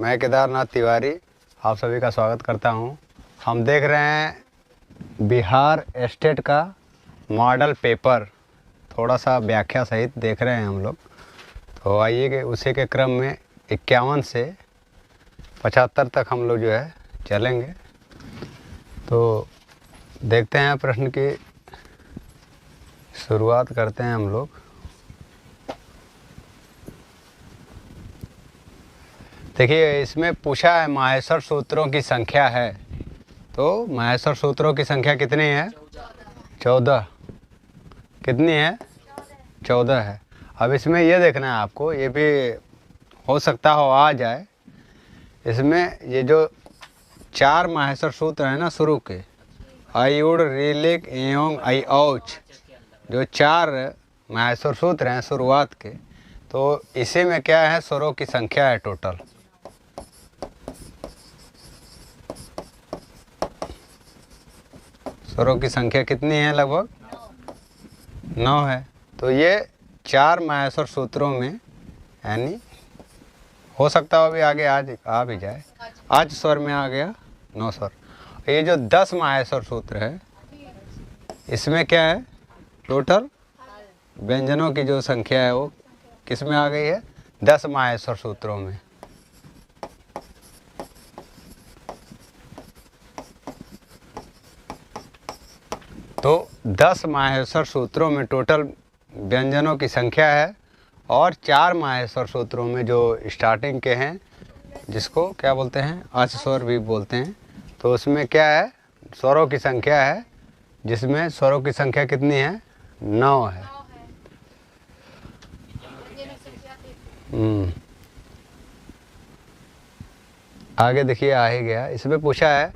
मैं केदारनाथ तिवारी आप सभी का स्वागत करता हूं। हम देख रहे हैं बिहार स्टेट का मॉडल पेपर, थोड़ा सा व्याख्या सहित देख रहे हैं हम लोग। तो आइए कि उसी के क्रम में 51 से 75 तक हम लोग जो है चलेंगे। तो देखते हैं, प्रश्न की शुरुआत करते हैं हम लोग। देखिए, इसमें पूछा है माहेश्वर सूत्रों की संख्या है। तो माहेश्वर सूत्रों की संख्या कितनी है? 14। कितनी है? 14 है। अब इसमें ये देखना है आपको, ये भी हो सकता हो आ जाए। इसमें ये जो 4 माहेश्वर सूत्र हैं ना शुरू के, अयुड़, ऋलिक एवं अयौच, जो 4 माहेश्वर सूत्र हैं शुरुआत के, तो इसी में क्या है, स्वरों की संख्या है टोटल। स्वरों की संख्या कितनी है? लगभग 9 है। तो ये 4 माहेश्वर सूत्रों में, यानी हो सकता हो अभी आगे आज आ भी जाए, आज स्वर में आ गया 9 स्वर। ये जो 10 माहेश्वर सूत्र है, इसमें क्या है, टोटल व्यंजनों की जो संख्या है वो किस में आ गई है? 10 माहेश्वर सूत्रों में। तो 10 माहेश्वर सूत्रों में टोटल व्यंजनों की संख्या है, और 4 माहेश्वर सूत्रों में जो स्टार्टिंग के हैं, जिसको क्या बोलते हैं, आच स्वर भी बोलते हैं, तो उसमें क्या है, स्वरों की संख्या है, जिसमें स्वरों की संख्या कितनी है? 9 है। आगे देखिए, आ ही गया। इसमें पूछा है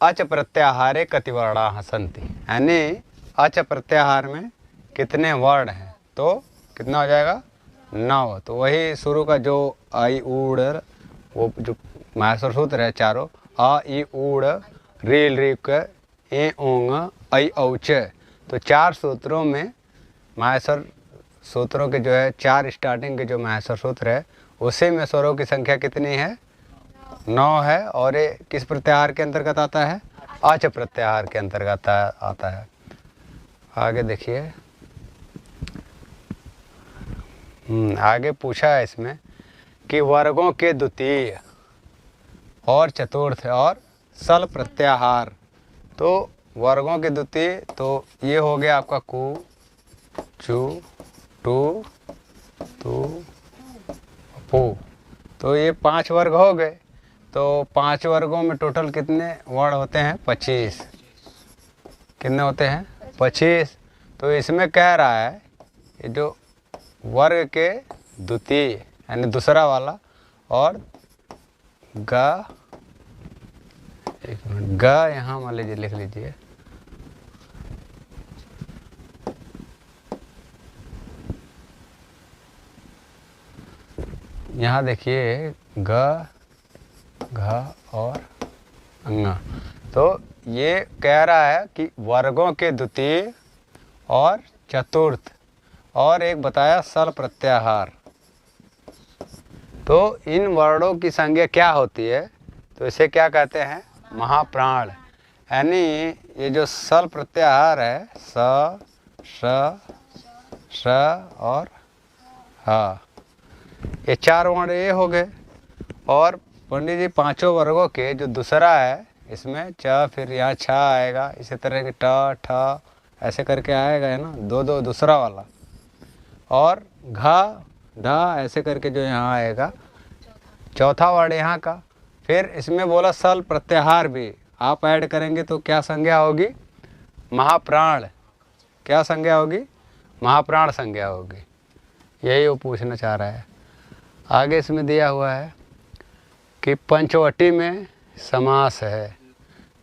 अच प्रत्याहारे कति वर्णा सन्ति, यानी अच प्रत्याहार में कितने वर्ण हैं? तो कितना हो जाएगा? 9। तो वही शुरू का जो आई ऊड़, वो जो माहेश्वर सूत्र है चारों, आ ई ऊड़ रील रिक ए ओंग ऐ औच, तो 4 सूत्रों में माहेश्वर सूत्रों के जो है 4 स्टार्टिंग के जो माहेश्वर सूत्र है, उसी में स्वरों की संख्या कितनी है? 9 है। और ये किस प्रत्याहार के अंतर्गत आता है? अच प्रत्याहार के अंतर्गत आता है। आगे देखिए, आगे पूछा है इसमें कि वर्गों के द्वितीय और चतुर्थ और सल प्रत्याहार। तो वर्गों के द्वितीय, तो ये हो गया आपका कु, चु, टू, तू, पू। तो ये 5 वर्ग हो गए। तो 5 वर्गों में टोटल कितने वर्ण होते हैं? 25। कितने होते हैं? 25। तो इसमें कह रहा है ये जो वर्ग के द्वितीय यानी दूसरा वाला, और ग, एक मिनट, ग यहाँ मान लीजिए, लिख लीजिए, यहाँ देखिए, ग, घ और अंगा। तो ये कह रहा है कि वर्गों के द्वितीय और चतुर्थ, और एक बताया सल प्रत्याहार। तो इन वर्णों की संज्ञा क्या होती है? तो इसे क्या कहते हैं? महाप्राण। यानी ये जो सल प्रत्याहार है, स, श और ह, ये 4 वर्ण ये हो गए। और पंडित जी 5 वर्गों के जो दूसरा है, इसमें च, फिर यहाँ छ आएगा, इसी तरह के ट, ठ ऐसे करके आएगा, है ना, 2 दूसरा वाला, और घ, ढ ऐसे करके जो यहाँ आएगा, चौथा वर्ण यहाँ का। फिर इसमें बोला सल प्रत्याहार भी आप ऐड करेंगे तो क्या संज्ञा होगी? महाप्राण। क्या संज्ञा होगी? महाप्राण संज्ञा होगी। यही वो पूछना चाह रहा है। आगे इसमें दिया हुआ है कि पंचवटी में समास है।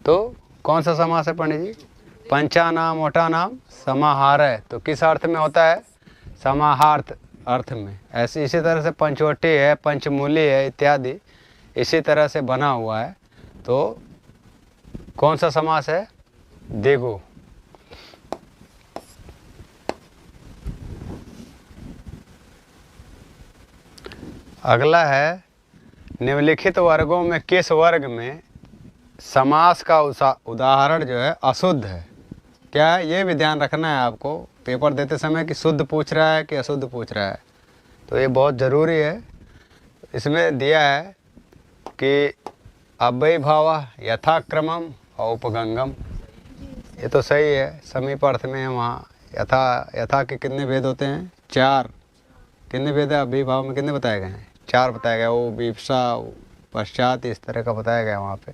तो कौन सा समास है पंडित जी? पंचा नाम ओटा नाम समाहार है। तो किस अर्थ में होता है? समाहार्थ अर्थ में। ऐसे इसी तरह से पंचवटी है, पंचमूली है इत्यादि, इसी तरह से बना हुआ है। तो कौन सा समास है? द्विगु। अगला है निम्नलिखित वर्गों में किस वर्ग में समास का उदाहरण जो है अशुद्ध है? क्या है ये भी ध्यान रखना है आपको पेपर देते समय कि शुद्ध पूछ रहा है कि अशुद्ध पूछ रहा है, तो ये बहुत ज़रूरी है। इसमें दिया है कि अव्ययीभावः यथाक्रमम और उपगंगम, ये तो सही है, समीप अर्थ में है वहाँ। यथा के कितने भेद होते हैं? 4। कितने भेद है अव्ययीभाव में? कितने बताए गए हैं? 4 बताया गया। वो विवक्षा, पश्चात, इस तरह का बताया गया वहाँ पे।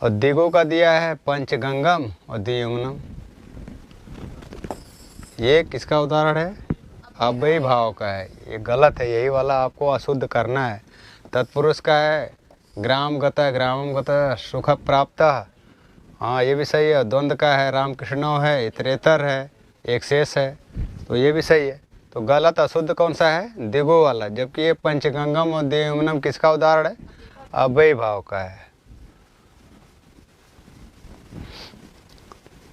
और दिगों का दिया है पंचगंगम और द्वियुग्मनम। ये किसका उदाहरण है? अव्ययीभाव का है। ये गलत है, यही वाला आपको अशुद्ध करना है। तत्पुरुष का है ग्रामगत, ग्रामगत सुख प्राप्त, हाँ ये भी सही है। द्वंद्व का है राम कृष्णो है, इतरेतर है, एक शेष है, तो ये भी सही है। तो गलत अशुद्ध कौन सा है? दिगो वाला। जबकि ये पंचगंगम और द्वियुग्मनम किसका उदाहरण है? अव्ययीभाव का है।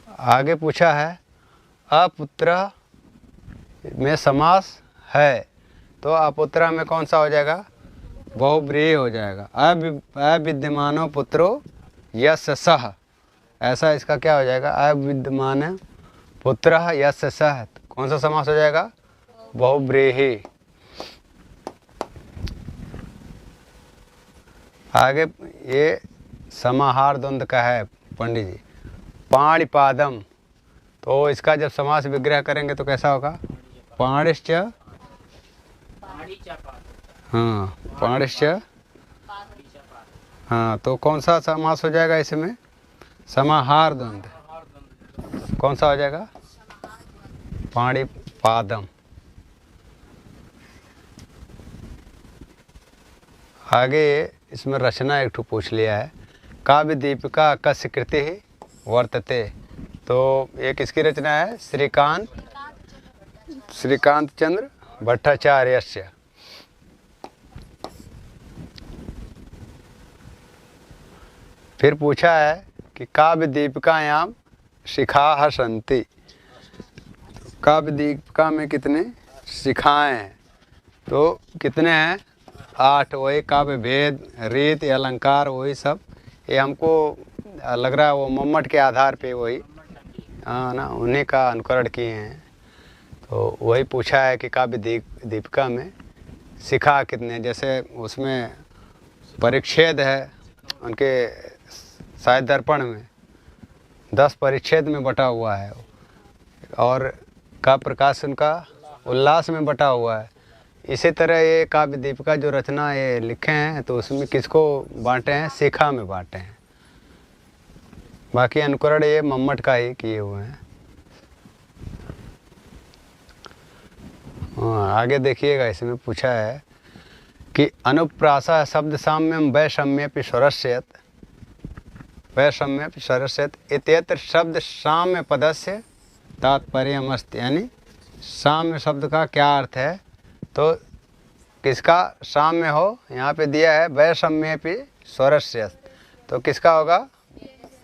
आगे पूछा है अपुत्र में समास है, तो अपुत्र में कौन सा हो जाएगा? बहुव्रीहि हो जाएगा। अविद्यमानो पुत्रो यस्य सः, ऐसा इसका क्या हो जाएगा? अविद्यमान पुत्र यस्य सः, कौन सा समास हो जाएगा? बहुव्रीहि। आगे ये समाहार द्वंद्व का है पंडित जी। पाणिपादम, तो इसका जब समास विग्रह करेंगे तो कैसा होगा? पाणिश्च, हाँ पाणिश्च, हाँ तो कौन सा समास हो जाएगा इसमें? समाहार द्वंद्व। कौन सा हो जाएगा? पाणिपादम। आगे इसमें रचना एक ठो पूछ लिया है। काव्य दीपिका कस्य कृति वर्तते, तो ये किसकी रचना है? श्रीकांत चंद्र भट्टाचार्यस्य। फिर पूछा है कि काव्य दीपिकायाम शिखाः सन्ति, काव्य दीपिका में कितने शिखाएं हैं? तो कितने हैं? 8। वही काव्य भेद, रीति, अलंकार, वही सब। ये हमको लग रहा है वो मम्मट के आधार पे वही, हाँ ना, उन्हीं का अनुकरण किए हैं। तो वही पूछा है कि काव्य दीपिका में शिखा कितने, जैसे उसमें परिच्छेद है उनके शायद दर्पण में 10 परिच्छेद में बटा हुआ है, और का प्रकाश उनका उल्लास में बटा हुआ है। इसी तरह ये काव्य दीपिका जो रचना ये लिखे हैं, तो उसमें किसको बांटे हैं? शिखा में बांटे हैं। बाकी अनुकरण ये मम्मट का ही किए हुए हैं। आगे देखिएगा, इसमें पूछा है कि अनुप्रासा शब्द साम्यम वैषम्यपि स्वरस्यत, वैषम्यपि स्वरस्यत इत्यत्र शब्द साम्य पदस्य तात्पर्यमस्ति, यानी साम्य शब्द का क्या अर्थ है? तो किसका साम्य हो? यहाँ पे दिया है वैषम्यपि स्वरस्यत, तो किसका होगा?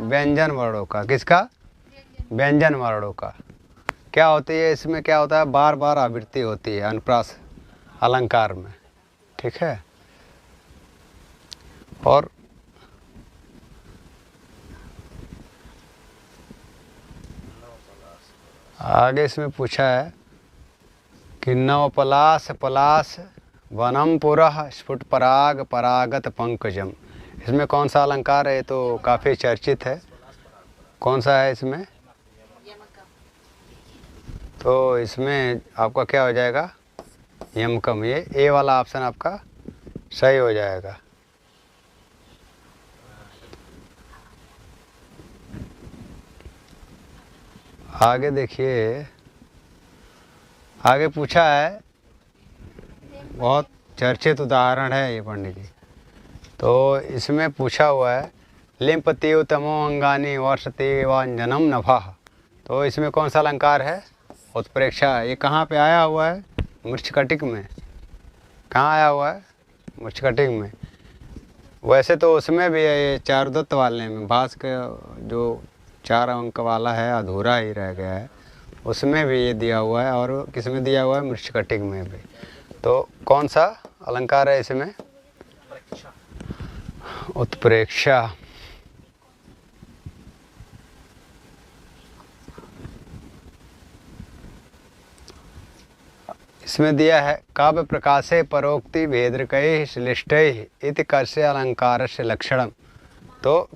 व्यंजन वर्णों का। किसका? व्यंजन वर्णों का। क्या होती है इसमें? क्या होता है? बार बार आवृत्ति होती है अनुप्रास अलंकार में, ठीक है। और आगे इसमें पूछा है कि नवपलाश पलाश वनम पुरः स्फुट पराग परागत पंकजम, इसमें कौन सा अलंकार है? तो काफ़ी चर्चित है। कौन सा है इसमें? तो इसमें आपका क्या हो जाएगा? यमकम। ये ए वाला ऑप्शन आपका सही हो जाएगा। आगे देखिए, आगे पूछा है, बहुत चर्चित उदाहरण है ये पंडित जी। तो इसमें पूछा हुआ है लिम्पति तमो अंगानी वर्षति वांजनम नभः, तो इसमें कौन सा अलंकार है? उत्प्रेक्षा। ये कहाँ पे आया हुआ है? मृच्छकटिक में। कहाँ आया हुआ है? मृच्छकटिक में। वैसे तो उसमें भी है, ये चारुदत्त वाले में भास के जो 4 अंक वाला है अधूरा ही रह गया है, उसमें भी ये दिया हुआ है, और किस में दिया हुआ है? मृच्छकटिक में भी। तो कौन सा अलंकार है इसमें? उत्प्रेक्षा। इसमें दिया है काव्य प्रकाशे परोक्ति भेद्रकैः श्लिष्टैः इति कस्य अलंकारस्य लक्षणम। तो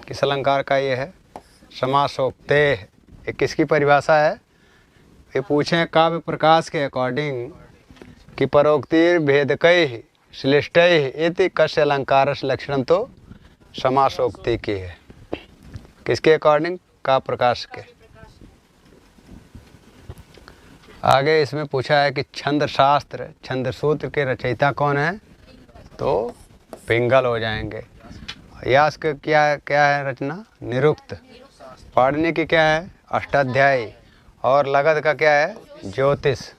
किस अलंकार का ये है? समासोक्तेः। ये किसकी परिभाषा है? ये पूछें काव्य प्रकाश के अकॉर्डिंग कि परोक्ति भेदकैः श्लिष्टैः इति कस्य अलंकारस्य लक्षणम, तो समासोक्ति की है। किसके अकॉर्डिंग? काव्य प्रकाश के। आगे इसमें पूछा है कि छंद शास्त्र, छंद सूत्र के रचयिता कौन है? तो पिंगल हो जाएंगे। यास के क्या क्या है रचना? निरुक्त। पाणिनि की क्या है? अष्टाध्यायी। और लगध का क्या है? ज्योतिष।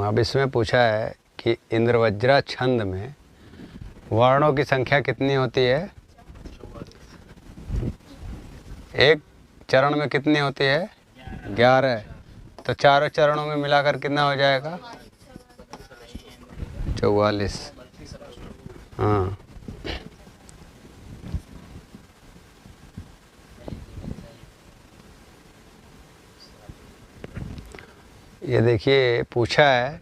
अब इसमें पूछा है कि इंद्रवज्रा छंद में वर्णों की संख्या कितनी होती है? एक चरण में कितनी होती है? 11। तो चारों चरणों में मिलाकर कितना हो जाएगा? 44। हाँ, ये देखिए पूछा है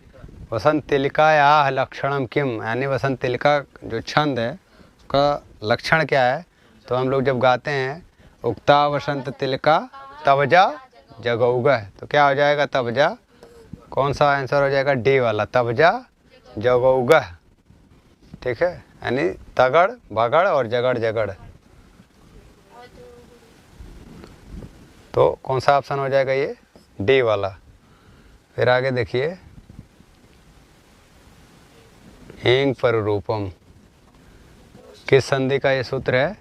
वसंत तिलिकायाः लक्षणम किम, यानी वसंत तिलिका जो छंद है उसका लक्षण क्या है? तो हम लोग जब गाते हैं उक्ता वसंत तिलिका तबजा जगौगह, तो क्या हो जाएगा? तबजा। कौन सा आंसर हो जाएगा? डी वाला, तबजा जगौगह। ठीक है, यानी तगड़ भगड़ और जगड़ जगड़। तो कौन सा ऑप्शन हो जाएगा? ये डी वाला। फिर आगे देखिए, एंग पररूपम किस संधि का ये सूत्र है?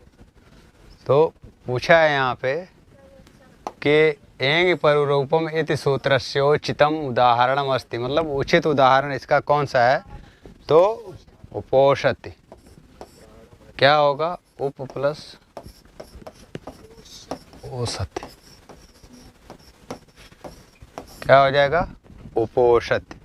तो पूछा है यहाँ पे कि एंग पररूपम इति सूत्रस्योचितम उदाहरणम अस्ति, मतलब उचित उदाहरण इसका कौन सा है? तो उपोषति। क्या होगा? उप प्लस ओषति, क्या हो जाएगा? उपोषति।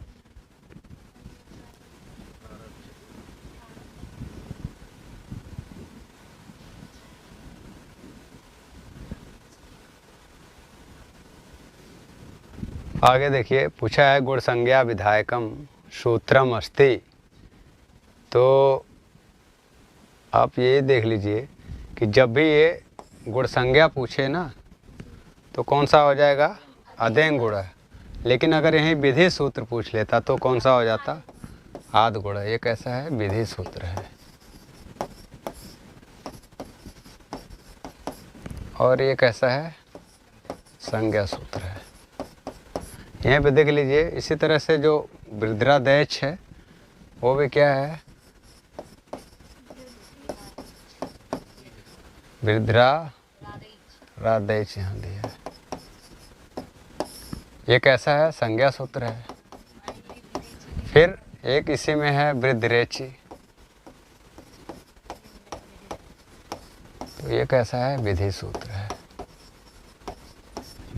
आगे देखिए पूछा है गुण संज्ञा विधायकम सूत्रम अस्ति। तो आप ये देख लीजिए कि जब भी ये गुण संज्ञा पूछे ना तो कौन सा हो जाएगा? अदेंग गुण है। लेकिन अगर यहीं विधि सूत्र पूछ लेता तो कौन सा हो जाता? आद गुण। ये कैसा है? विधि सूत्र है। और ये कैसा है? संज्ञा सूत्र है। यहाँ पे देख लीजिए, इसी तरह से जो वृद्धिरादेश है वो भी क्या है? वृद्धिरादेश यहाँ दिया है। ये कैसा है? संज्ञा सूत्र है। फिर एक इसी में है वृद्धिरेचि, तो ये कैसा है? विधि सूत्र है।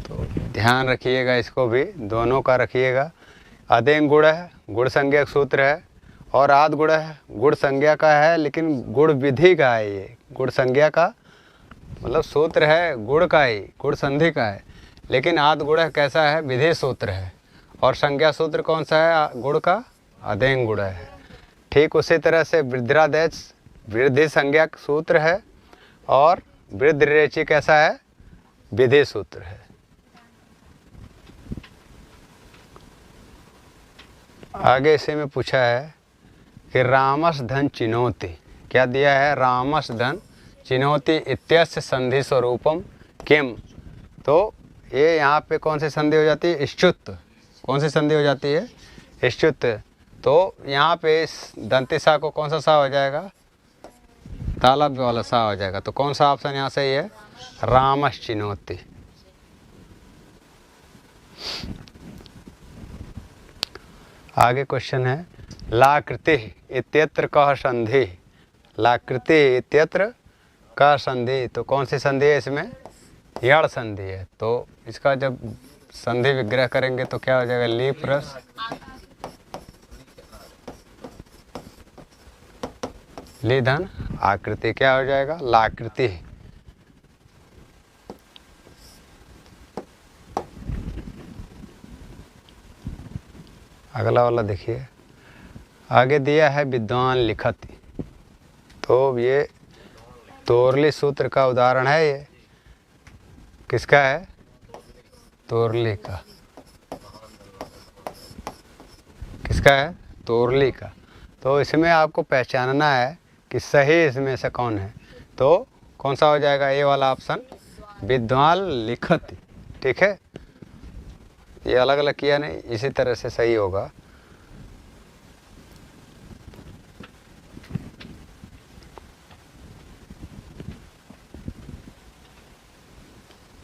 तो ध्यान रखिएगा, इसको भी दोनों का रखिएगा। अदेंग गुण है, गुण संज्ञक सूत्र है, और आद गुण है, गुण संज्ञा का है, लेकिन गुण विधि का है। ये गुण संज्ञा का मतलब सूत्र है गुण का ही, गुण संधि का है, लेकिन आद गुण कैसा है? विधि सूत्र है। और संज्ञा सूत्र कौन सा है? गुण का अदेंग गुण है। ठीक उसी तरह से वृद्धिरादेश वृद्धि संज्ञक सूत्र है, और वृद्धिरेचि कैसा है? विधि सूत्र है। आगे इसी में पूछा है कि रामस धन चिनोति। क्या दिया है? रामस धन चिनोति इत्यस्य संधि स्वरूपम किम। तो ये यहाँ पे कौन सी संधि हो जाती है? इष्चुत। कौन सी संधि हो जाती है? इष्चुत। तो यहाँ पे इस दंती सा को कौन सा सा हो जाएगा? तालब वाला सा हो जाएगा। तो कौन सा ऑप्शन यहाँ सही है? रामस चिनोति। आगे क्वेश्चन है लाकृति इत्यत्र कः संधि। लाकृति इत्यत्र कः संधि, तो कौन सी संधि है इसमें? यड़ संधि है। तो इसका जब संधि विग्रह करेंगे तो क्या हो जाएगा, ली प्लस ली धन आकृति, क्या हो जाएगा, लाकृति। अगला वाला देखिए, आगे दिया है विद्वान लिखति, तो ये तोरली सूत्र का उदाहरण है। ये किसका है, तोरली का। किसका है, तोरली का। तो इसमें आपको पहचानना है कि सही इसमें से कौन है, तो कौन सा हो जाएगा, ये वाला ऑप्शन, विद्वान लिखति। ठीक है, ये अलग अलग किया नहीं, इसी तरह से सही होगा।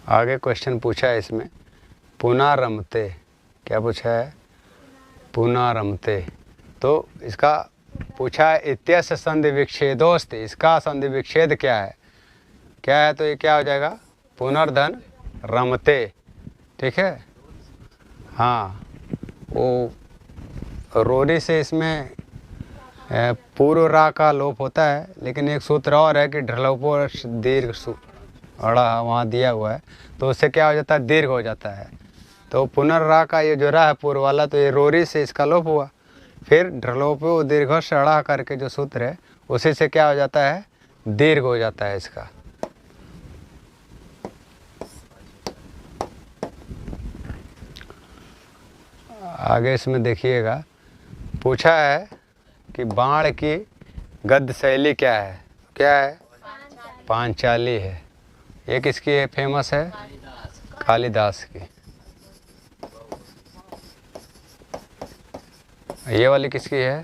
आगे क्वेश्चन पूछा है इसमें, पुनः रमते, क्या पूछा है, पुनः रमते। तो इसका पूछा है इत्यस्य संधि विच्छेदोस्त, इसका संधि विच्छेद क्या है, क्या है, तो ये क्या हो जाएगा, पुनर्धन रमते। ठीक है, हाँ, वो रोरी से इसमें पूर्व रा का लोप होता है, लेकिन एक सूत्र और है कि ढलोपो दीर्घ अड़ा वहाँ दिया हुआ है, तो उससे क्या हो जाता है, दीर्घ हो जाता है। तो पुनर्रा का ये जो रा है पूर्व वाला, तो ये रोरी से इसका लोप हुआ, फिर ढलोपो दीर्घ अड़ा करके जो सूत्र है उसी से क्या हो जाता है, दीर्घ हो जाता है इसका। आगे इसमें देखिएगा, पूछा है कि बाण की गद्य शैली क्या है, क्या है, पांचाली है। ये किसकी है, फेमस है, कालिदास की। ये वाली किसकी है,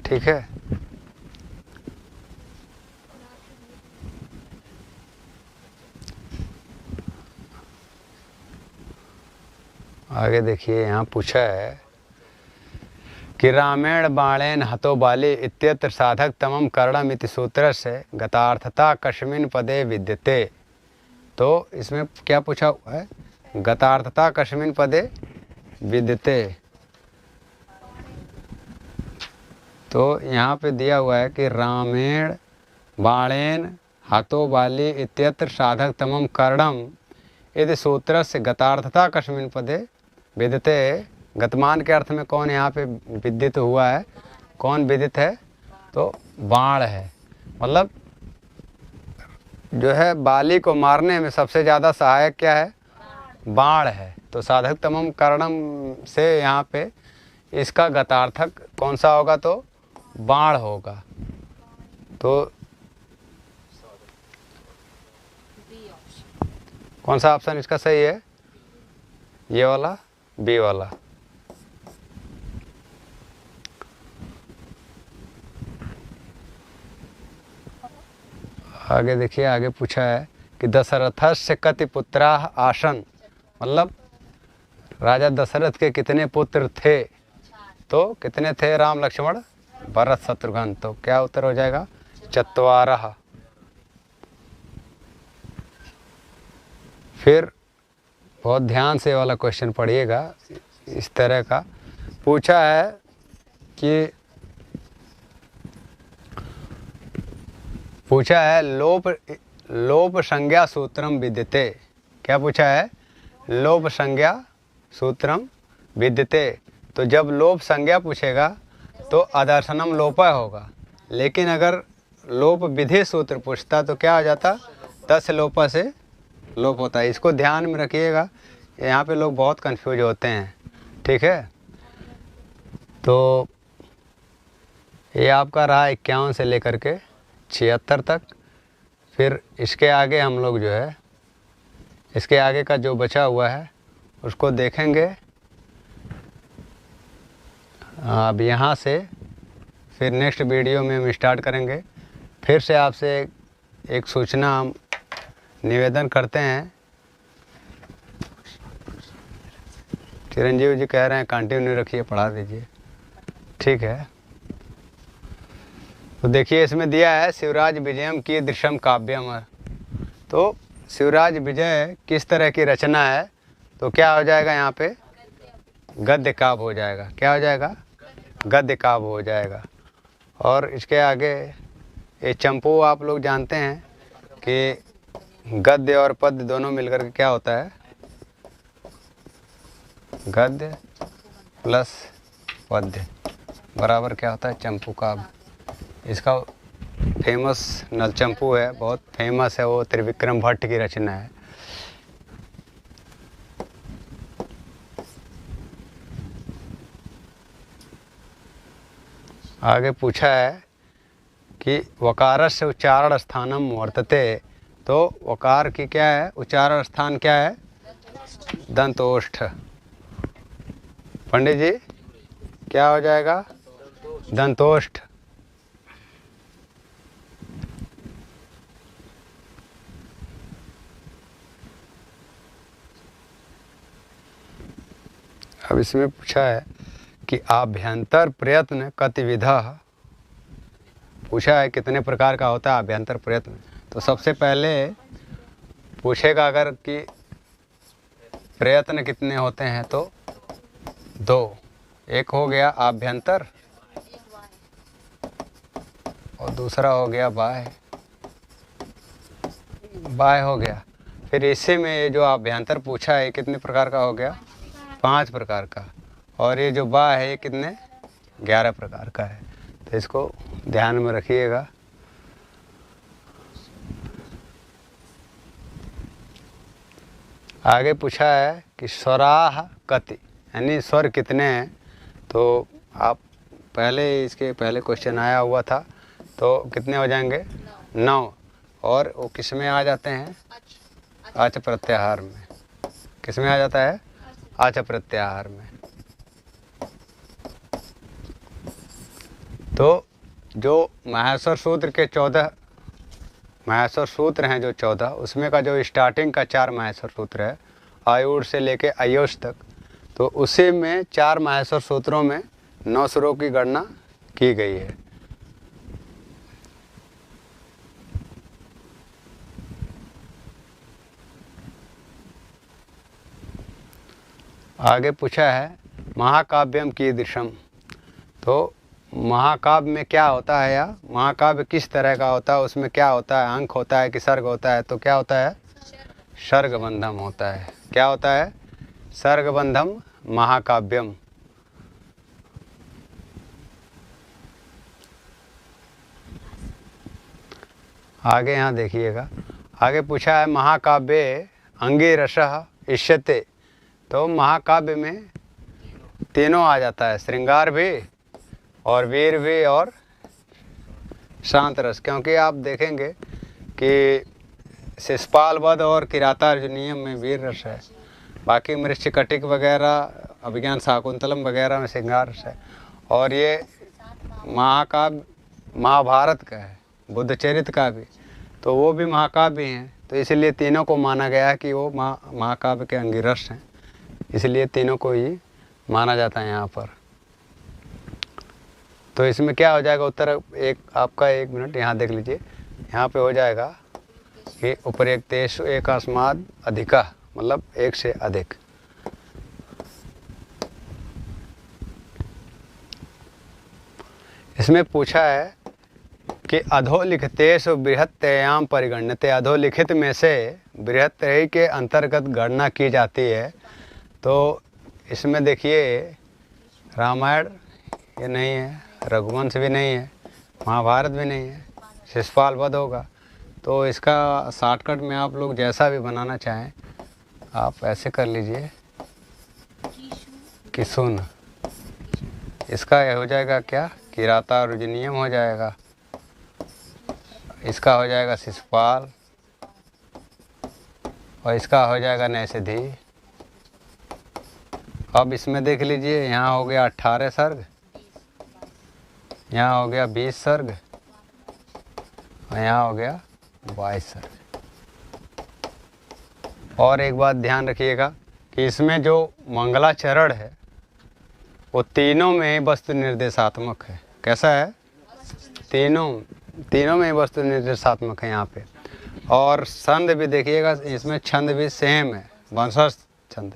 ठीक है। आगे देखिए, यहाँ पूछा है कि रामेण बाणेन हतो बाली इत्यत्र साधक तमम करणम इति सूत्र से गतार्थता कस्मिन् पदे विद्यते। तो इसमें क्या पूछा हुआ है, गतार्थता कस्मिन् पदे विद्यते। तो यहाँ पे दिया हुआ है कि रामेण बाणेन हतो बाली इत्यत्र साधक तमम करणम इति सूत्र से गतार्थता कस्मिन् पदे विद्यते। गतमान के अर्थ में कौन यहाँ पे विदित हुआ है, कौन विदित है, तो बाण है। मतलब जो है बाली को मारने में सबसे ज़्यादा सहायक क्या है, बाण है। तो साधक तमम करणम से यहाँ पे इसका गतार्थक कौन सा होगा, तो बाण होगा। तो कौन सा ऑप्शन इसका सही है, ये वाला, बी वाला। आगे देखिए, आगे पूछा है कि दशरथस्य कति पुत्रा आसन, मतलब राजा दशरथ के कितने पुत्र थे, तो कितने थे, राम लक्ष्मण भरत शत्रुघ्न। तो क्या उत्तर हो जाएगा, चत्वारः। फिर बहुत ध्यान से वाला क्वेश्चन पढ़िएगा, इस तरह का पूछा है कि लोप संज्ञा सूत्रम विद्यते। क्या पूछा है, लोप संज्ञा सूत्रम विद्यते। तो जब लोप संज्ञा पूछेगा तो अदर्शनम लोपः होगा, लेकिन अगर लोप विधि सूत्र पूछता तो क्या हो जाता, तस्य लोपः से लोप होता है। इसको ध्यान में रखिएगा, यहाँ पे लोग बहुत कंफ्यूज होते हैं। ठीक है, तो ये आपका रहा 51 से लेकर के 76 तक। फिर इसके आगे हम लोग जो है, इसके आगे का जो बचा हुआ है उसको देखेंगे। अब यहाँ से फिर नेक्स्ट वीडियो में हम स्टार्ट करेंगे। फिर से आपसे एक सूचना हम निवेदन करते हैं, चिरंजीव जी कह रहे हैं कंटिन्यू रखिए, पढ़ा दीजिए। ठीक है, तो देखिए इसमें दिया है शिवराज विजयम की दृश्यम काव्यम है। तो शिवराज विजय किस तरह की रचना है, तो क्या हो जाएगा यहाँ पे, गद्य काव्य हो जाएगा। क्या हो जाएगा, गद्य काव्य हो जाएगा। और इसके आगे ये चंपू आप लोग जानते हैं कि गद्य और पद्य दोनों मिलकर के क्या होता है, गद्य प्लस पद्य बराबर क्या होता है, चंपू काव्य। इसका फेमस नलचंपू है, बहुत फेमस है, वो त्रिविक्रम भट्ट की रचना है। आगे पूछा है कि वकारस्य उच्चारण स्थानम वर्तते, तो वकार की क्या है, उच्चारण स्थान क्या है, दंतोष्ठ। पंडित जी क्या हो जाएगा, दंतोष्ठ। अब इसमें पूछा है कि आभ्यंतर प्रयत्न कतिविधा, पूछा है कितने प्रकार का होता है आभ्यंतर प्रयत्न। तो सबसे पहले पूछेगा अगर कि प्रयत्न कितने होते हैं, तो 2। एक हो गया आभ्यंतर और दूसरा हो गया बाह्य, बाह्य हो गया। फिर इसी में ये जो आभ्यंतर पूछा है कितने प्रकार का हो गया, 5 प्रकार का। और ये जो बाह्य है ये कितने, 11 प्रकार का है। तो इसको ध्यान में रखिएगा। आगे पूछा है कि स्वराह कति, यानी स्वर कितने हैं। तो आप पहले इसके पहले क्वेश्चन आया हुआ था, तो कितने हो जाएंगे, 9। और वो किस में आ जाते हैं, आच प्रत्याहार में। किस में आ जाता है, आच प्रत्याहार में। तो जो माहेश्वर सूत्र के 14 माहेश्वर सूत्र हैं, जो 14, उसमें का जो स्टार्टिंग का 4 माहेश्वर सूत्र है, आयुर से लेके अयोश तक, तो उसी में 4 माहेश्वर सूत्रों में 9 सुरों की गणना की गई है। आगे पूछा है महाकाव्यम कीदृशम, तो महाकाव्य में क्या होता है, या महाकाव्य किस तरह का होता है, उसमें क्या होता है, अंक होता है कि सर्ग होता है। तो क्या होता है, सर्गबंधम होता है। क्या होता है, सर्गबंधम महाकाव्यम। आगे यहाँ देखिएगा, आगे पूछा है महाकाव्य अंगिरसः इष्यते, तो महाकाव्य में तीनों आ जाता है, श्रृंगार भी और वीर भी और शांत रस। क्योंकि आप देखेंगे कि शिशुपाल वध और किरातार्जुनीयम में वीर रस है, बाकी मृच्छकटिक वगैरह, अभिज्ञान शाकुंतलम वगैरह में श्रृंगार रस है। और ये महाकाव्य महाभारत का है, बुद्धचरित का भी, तो वो भी महाकाव्य हैं। तो इसलिए तीनों को माना गया है कि वो महाकाव्य के अंगिरस हैं, इसलिए तीनों को ही माना जाता है यहाँ पर। तो इसमें क्या हो जाएगा उत्तर, एक आपका 1 मिनट यहाँ देख लीजिए, यहाँ पे हो जाएगा कि उपरेक्तेषु एकस्माद् अधिका, मतलब 1 से अधिक। इसमें पूछा है कि अधोलिखितेषु बृहत्तयाम परिगण्यते, अधोलिखित में से बृहत्तय के अंतर्गत गणना की जाती है। तो इसमें देखिए रामायण ये नहीं है, रघुवंश भी नहीं है, महाभारत भी नहीं है, शिशुपाल वध होगा। तो इसका शॉर्टकट में आप लोग जैसा भी बनाना चाहें आप ऐसे कर लीजिए, किसुन। इसका यह हो जाएगा क्या, किरातार्जुनीयम हो जाएगा, इसका हो जाएगा शिशुपाल, और इसका हो जाएगा नैषधि। अब इसमें देख लीजिए, यहाँ हो गया 18 सर्ग, यहाँ हो गया 20 सर्ग, और यहाँ हो गया 22 सर्ग। और एक बात ध्यान रखिएगा कि इसमें जो मंगलाचरण है वो तीनों में वस्तु निर्देशात्मक है। कैसा है, तीनों में वस्तु निर्देशात्मक है यहाँ पे। और छंद भी देखिएगा, इसमें छंद भी सेम है, वंशज छंद,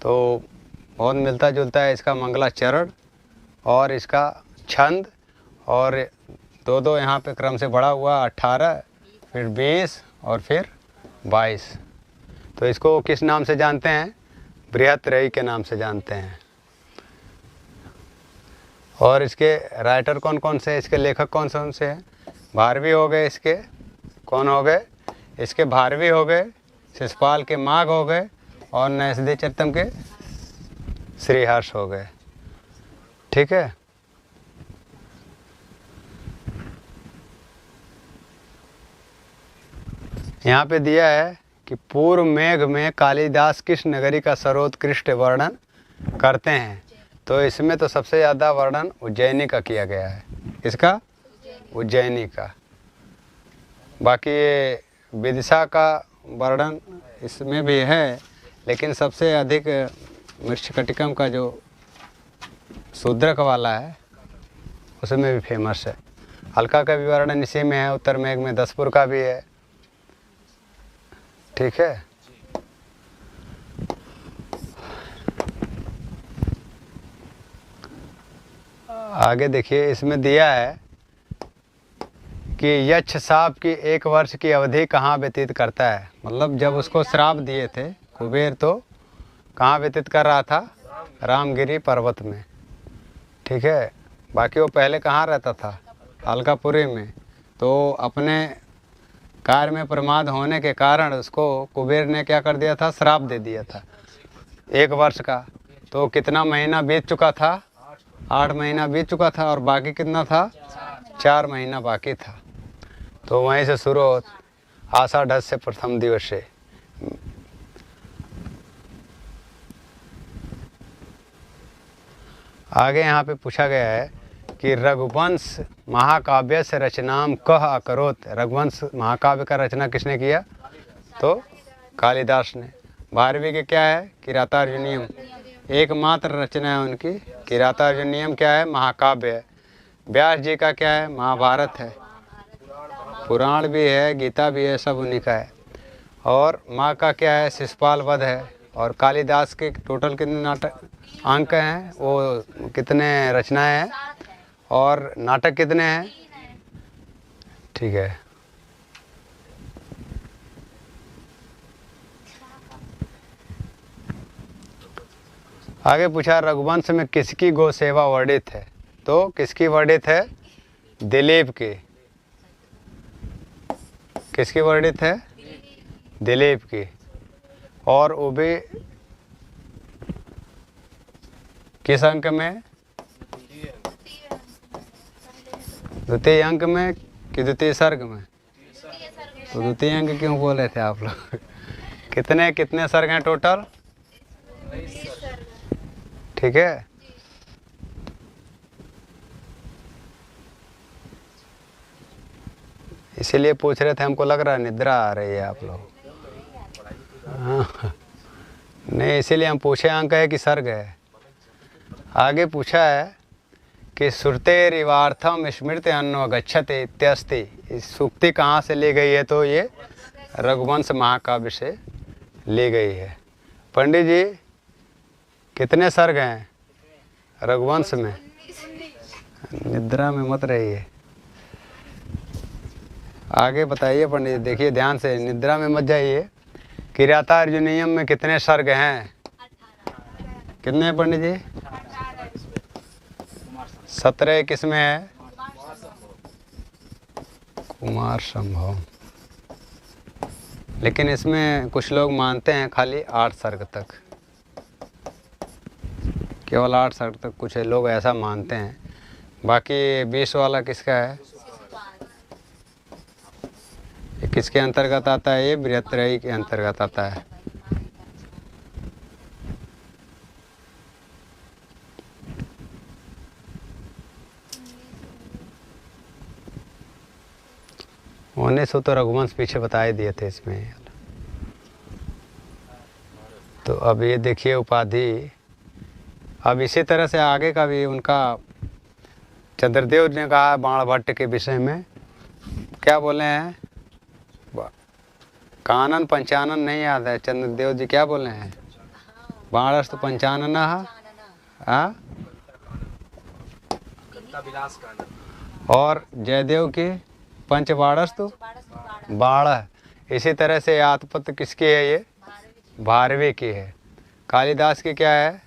तो बहुत मिलता जुलता है इसका मंगलाचरण और इसका छंद। और दो दो यहाँ पे क्रम से बढ़ा हुआ 18, फिर 20 और फिर 22। तो इसको किस नाम से जानते हैं? बृहत्रयी के नाम से जानते हैं। और इसके राइटर कौन कौन से हैं, इसके लेखक कौन कौन से हैं? भारवी हो गए, इसके कौन हो गए? इसके भारवी हो गए, शिषपाल के माघ हो गए और नैषधि चरितम के श्रीहर्ष हो गए। ठीक है। यहाँ पे दिया है कि पूर्व मेघ में कालिदास किस नगरी का सर्वोत्कृष्ट वर्णन करते हैं? तो इसमें तो सबसे ज़्यादा वर्णन उज्जैनी का किया गया है। किसका? उज्जैनी का। बाकी ये विदिशा का वर्णन इसमें भी है, लेकिन सबसे अधिक मृच्छकटिकम का जो शूद्रक वाला है उसमें भी फेमस है। हल्का का भी वर्णन इसी में है। उत्तर मेघ में दसपुर का भी है। ठीक है। आगे देखिए, इसमें दिया है कि यक्ष साप की 1 वर्ष की अवधि कहाँ व्यतीत करता है? मतलब जब उसको श्राप दिए थे कुबेर, तो कहाँ व्यतीत कर रहा था? रामगिरी पर्वत में। ठीक है। बाकी वो पहले कहाँ रहता था? अलकापुरी में। तो अपने कार्य में प्रमाद होने के कारण उसको कुबेर ने क्या कर दिया था? श्राप दे दिया था 1 वर्ष का। तो कितना महीना बीत चुका था? 8 महीना बीत चुका था और बाकी कितना था? 4 महीना बाकी था। तो वहीं से शुरू हो, आषाढ़ से प्रथम दिवस से। आगे यहाँ पे पूछा गया है कि रघुवंश महाकाव्य से रचनाम कह अकरोत। रघुवंश महाकाव्य का रचना किसने किया? तो कालिदास ने। भारवी के क्या है? किरातार्जुनीयम। एकमात्र रचना है उनकी किरातार्जुनीयम। क्या है? महाकाव्य है। व्यास जी का क्या है? महाभारत है। पुराण भी है, गीता भी है, सब उन्हीं का है। और माँ का क्या है? शिषपाल वध है। और कालिदास के टोटल कितने नाटक अंक हैं? वो कितने रचनाएं हैं और नाटक कितने हैं? ठीक है। आगे पूछा रघुवंश में किसकी गौ सेवा वर्णित है? तो किसकी वर्णित है? दिलीप की। किसकी वर्णित है? दिलीप की। और वो भी किस अंक में? द्वितीय अंक में कि द्वितीय सर्ग में? तो द्वितीय अंक क्यों बोले थे आप लोग? कितने कितने सर्ग हैं टोटल? ठीक है। इसीलिए पूछ रहे थे, हमको लग रहा है निद्रा आ रही है आप लोग। हाँ। नहीं, इसीलिए हम पूछे अंक है कि सर्ग है। आगे पूछा है कि श्रुतेरिवार्थम स्मृति अन्नो गच्छते इत्यस्ति। इस सूक्ति कहाँ से ली गई है? तो ये रघुवंश महाकाव्य से ली गई है। पंडित जी कितने सर्ग हैं रघुवंश में? निद्रा में मत रहिए। आगे बताइए पंडित जी, देखिए ध्यान से, निद्रा में मत जाइए। किरातार्जुनीयम में कितने सर्ग हैं? कितने हैं पंडित जी? 17 किसमें है? कुमार संभव। लेकिन इसमें कुछ लोग मानते हैं खाली 8 सर्ग तक, केवल 8 सर्ग तक कुछ लोग ऐसा मानते हैं। बाकी 20 वाला किसका है? ये किसके अंतर्गत आता है? ये बृहत्रयी के अंतर्गत आता है। उन्नीस सौ तो रघुवंश पीछे बता ही दिए थे इसमें। तो अब ये देखिए उपाधि। अब इसी तरह से आगे का भी उनका चंद्रदेव ने कहा बाण भट्ट के विषय में। क्या बोले हैं? कानन पंचानन नहीं याद है। चंद्रदेव जी क्या बोले हैं? बाणस्तु पंचानन। हाँ, और जयदेव की पंच बाणस्तु बाण। इसी तरह से आत्मपत्र किसकी है? ये भारवे की है। कालिदास की क्या है?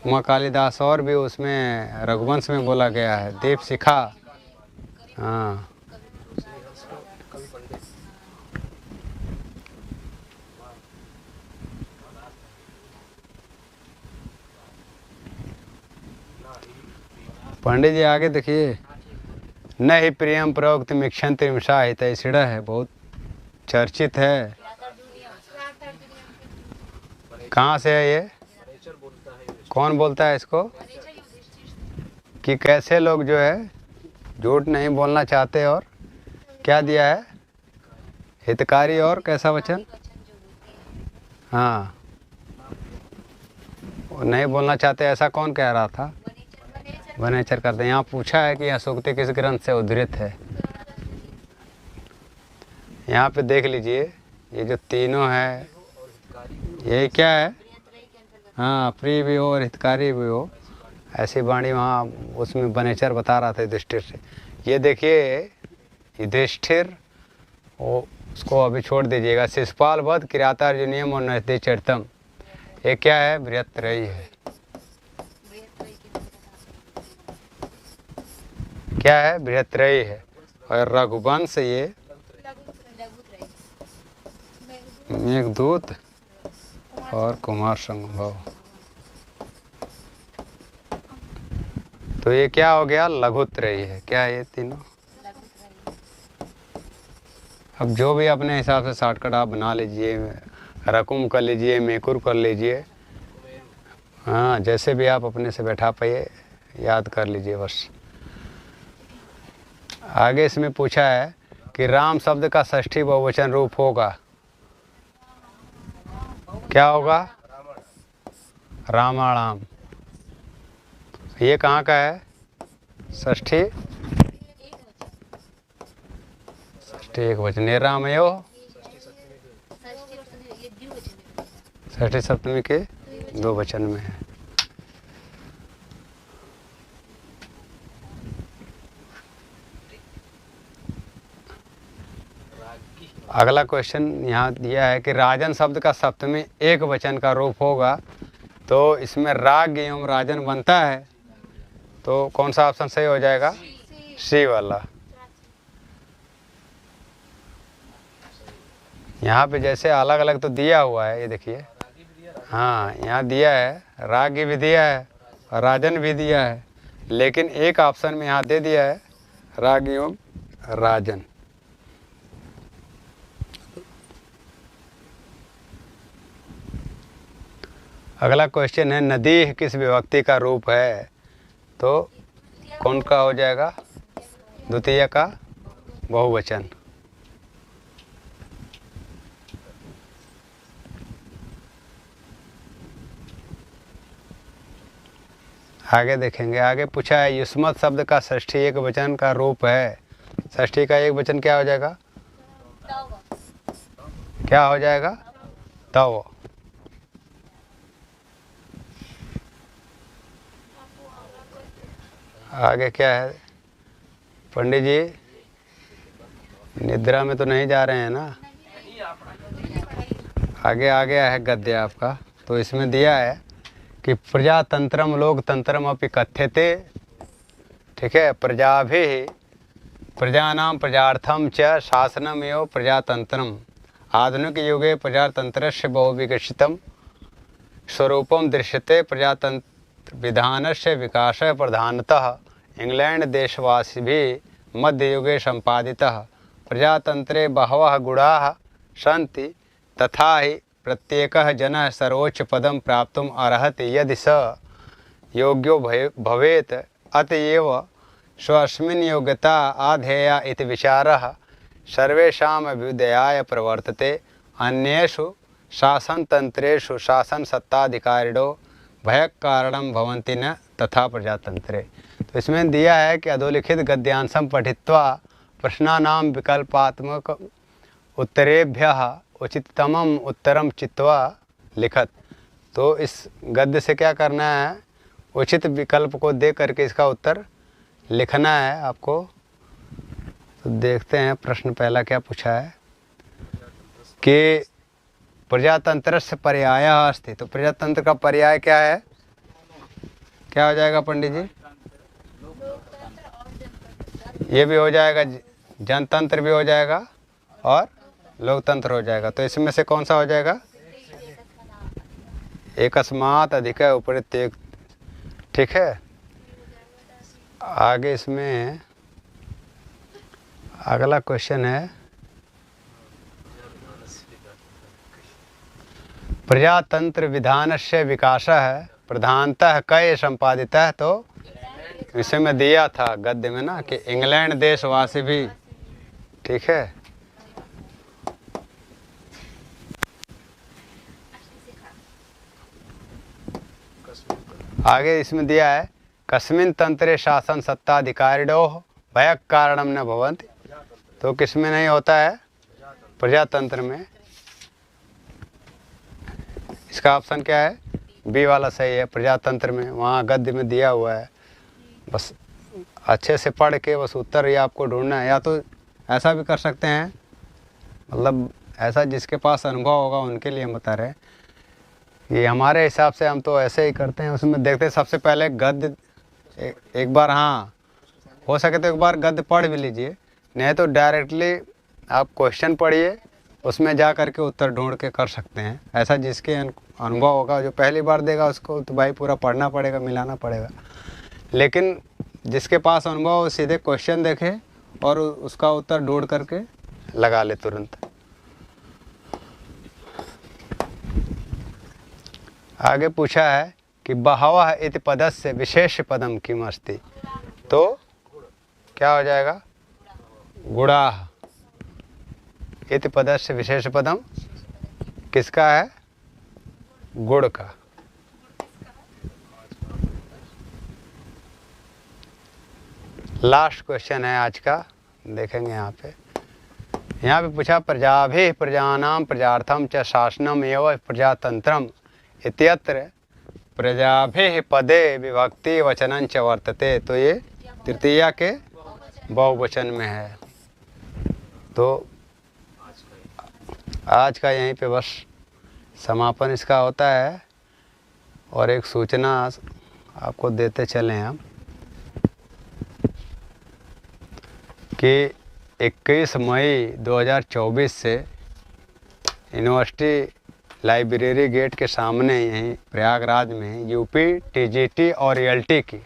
उमा कालिदास। और भी उसमें रघुवंश में बोला गया है दीप शिखा। हाँ, पंडित जी आगे देखिए। न ही प्रियम प्रवक्त मिक्षंत मिषा हितैषिणः है, बहुत चर्चित है। कहाँ से है ये? कौन बोलता है इसको? कि कैसे लोग जो है झूठ नहीं बोलना चाहते और क्या दिया है? हितकारी और कैसा वचन? हाँ, नहीं बोलना चाहते ऐसा कौन कह रहा था? वनेचर करते। यहाँ पूछा है कि यह सूक्ति किस ग्रंथ से उद्धृत है। यहाँ पे देख लीजिए, ये जो तीनों है ये क्या है? हाँ, प्रिय भी हो और हितकारी भी हो, ऐसी वाणी वहाँ उसमें वनेचर बता रहा था युधिष्ठिर से। ये देखिए युधिष्ठिर, उसको अभी छोड़ दीजिएगा। शिशुपाल वध, किरातार्जुनीयम और नैति चरितम, ये क्या है? बृहत्त्रयी है। क्या है? बृहत्त्रयी है। और रघुवंश ये मेघदूत और कुमार संभव। तो ये क्या हो गया? लघुत्रयी है। क्या है ये तीनों? अब जो भी अपने हिसाब से शॉर्टकट आप बना लीजिए, रकुम कर लीजिए, मेकुर कर लीजिए। हाँ, जैसे भी आप अपने से बैठा पाइए याद कर लीजिए बस। आगे इसमें पूछा है कि राम शब्द का षष्ठी बहुवचन रूप होगा। क्या होगा? रामाणाम। ये कहाँ का है? षष्ठी एक वचन। निरामयो षष्ठी सप्तमी के दो वचन में है। अगला क्वेश्चन यहाँ दिया है कि राजन शब्द का सप्तमी एक वचन का रूप होगा, तो इसमें राग एवं राजन बनता है, तो कौन सा ऑप्शन सही हो जाएगा? सी वाला। यहाँ पे जैसे अलग अलग तो दिया हुआ है, ये देखिए। हाँ, यहाँ दिया है राग भी दिया है और राजन भी दिया है, लेकिन एक ऑप्शन में यहाँ दे दिया है राग एवं राजन। अगला क्वेश्चन है नदी किस विभक्ति का रूप है, तो कौन का हो जाएगा? द्वितीय का बहुवचन। आगे देखेंगे। आगे पूछा है युष्मत शब्द का षष्ठी एक वचन का रूप है। षष्ठी का एक वचन क्या हो जाएगा? क्या हो जाएगा? तव। आगे क्या है? पंडित जी निद्रा में तो नहीं जा रहे हैं ना? आगे आ गया है गद्य आपका, तो इसमें दिया है कि प्रजातंत्रम लोकतंत्रम अपि कथ्यते। ठीक है, प्रजानां प्रजार्थम च शासनम एव प्रजातंत्रम। आधुनिक युगे प्रजातंत्रस्य बहुविकसितं स्वरूपं दृश्यते। प्रजातंत्र विधानस्य विकासः प्रधानतः इंग्लैंड देशवासिभिः मध्ययुगे सम्पादितः। प्रजातंत्रे बहवः गुणाः सन्ति, तथा हि प्रत्येकः जनः सर्वोच्च पदं प्राप्तुम् अर्हति यदि स योग्यो भवेत्। अतएव स्वस्मिन् योग्यता आधेया इति विचारः सर्वेषाम् अभ्युदयाय प्रवर्तते। अन्येषु शासनतंत्रेषु शासनसत्ताधिकारिणो भयकारणं भवन्ति न तथा प्रजातंत्रे। तो इसमें दिया है कि अधोलिखित गद्यांशं पठित्वा प्रश्नानां विकल्पात्मक उत्तरेभ्यः उचिततमम उत्तरम चित्वा लिखत। तो इस गद्य से क्या करना है, उचित विकल्प को दे करके इसका उत्तर लिखना है आपको। तो देखते हैं प्रश्न पहला क्या पूछा है कि प्रजातंत्र से पर्याय अस्ति। तो प्रजातंत्र का पर्याय क्या है, क्या हो जाएगा पंडित जी? ये भी हो जाएगा, जनतंत्र भी हो जाएगा और लोकतंत्र हो जाएगा। तो इसमें से कौन सा हो जाएगा? एकस्मात् अधिक उपरित। ठीक है, आगे इसमें अगला क्वेश्चन है, प्रजातंत्र विधानस्य विकासः प्रधानतः कै संपादितः। तो विषय में दिया था गद्य में ना कि इंग्लैंड देशवासी भी। ठीक है, आगे इसमें दिया है, कस्मिन् तंत्रे शासन सत्ताधिकारिणोः भयः कारणं न भवन्ति। तो किसमें नहीं होता है? प्रजातंत्र में। इसका ऑप्शन क्या है? बी वाला सही है, प्रजातंत्र में। वहाँ गद्य में दिया हुआ है, बस अच्छे से पढ़ के बस उत्तर ही आपको ढूंढना है। या तो ऐसा भी कर सकते हैं, मतलब ऐसा जिसके पास अनुभव होगा उनके लिए हम बता रहे हैं। ये हमारे हिसाब से हम तो ऐसे ही करते हैं। उसमें देखते हैं सबसे पहले गद्य एक बार, हाँ हो सके तो एक बार गद्य पढ़ भी लीजिए, नहीं तो डायरेक्टली आप क्वेश्चन पढ़िए, उसमें जा करके उत्तर ढूंढ के कर सकते हैं। ऐसा जिसके अनुभव होगा, जो पहली बार देगा उसको तो भाई पूरा पढ़ना पड़ेगा, मिलाना पड़ेगा। लेकिन जिसके पास अनुभव हो सीधे क्वेश्चन देखे और उसका उत्तर ढूंढ करके लगा ले तुरंत। आगे पूछा है कि बहवः इति पदस्य विशेष पदम किम अस्ति। तो क्या हो जाएगा? गुणाः इति पदस्य विशेष पदम किसका है? गुण का। लास्ट क्वेश्चन है आज का, देखेंगे यहाँ पे पूछा, प्रजाभिः प्रजानां प्रजार्थम च शासनम एवं प्रजातंत्रम इत्यत्र प्रजाभिः पदे विभक्ति वचनं च वर्तते। तो ये तृतीया के बहुवचन में है। तो आज का यहीं पे बस समापन इसका होता है। और एक सूचना आपको देते चले हम कि 21 मई 2024 से यूनिवर्सिटी लाइब्रेरी गेट के सामने यहीं प्रयागराज में यूपी टीजीटी और ईएलटी की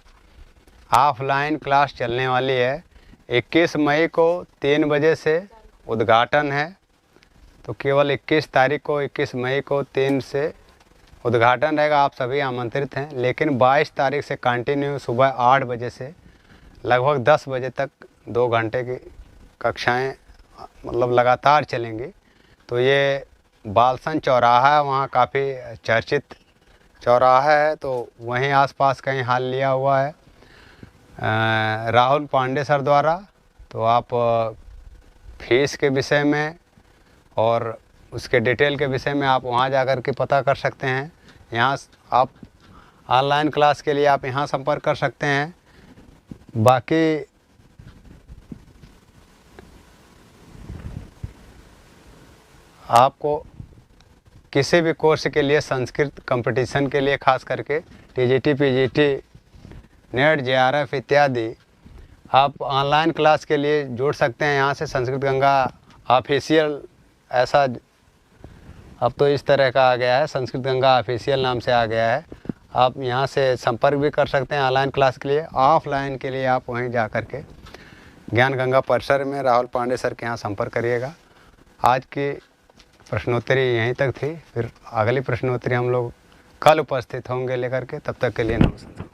ऑफलाइन क्लास चलने वाली है। 21 मई को 3 बजे से उद्घाटन है। तो केवल 21 तारीख को, 21 मई को 3 से उद्घाटन रहेगा, आप सभी आमंत्रित हैं। लेकिन 22 तारीख से कंटिन्यू सुबह 8 बजे से लगभग 10 बजे तक 2 घंटे की कक्षाएं मतलब लगातार चलेंगी। तो ये बालसन चौराहा है, वहाँ काफ़ी चर्चित चौराहा है, तो वहीं आसपास कहीं हाल लिया हुआ है राहुल पांडे सर द्वारा। तो आप फीस के विषय में और उसके डिटेल के विषय में आप वहाँ जा कर के पता कर सकते हैं। यहाँ आप ऑनलाइन क्लास के लिए आप यहाँ संपर्क कर सकते हैं। बाकी आपको किसी भी कोर्स के लिए, संस्कृत कंपटीशन के लिए खास करके टीजीटी, पीजीटी, नेट, जेआरएफ इत्यादि, आप ऑनलाइन क्लास के लिए जुड़ सकते हैं यहाँ से। संस्कृत गंगा ऑफिशियल, ऐसा अब तो इस तरह का आ गया है, संस्कृत गंगा ऑफिशियल नाम से आ गया है। आप यहाँ से संपर्क भी कर सकते हैं ऑनलाइन क्लास के लिए। ऑफलाइन के लिए आप वहीं जा कर के ज्ञान गंगा परिसर में राहुल पांडे सर के यहाँ संपर्क करिएगा। आज की प्रश्नोत्तरी यहीं तक थी, फिर अगली प्रश्नोत्तरी हम लोग कल उपस्थित होंगे लेकर के। तब तक के लिए नमस्कार।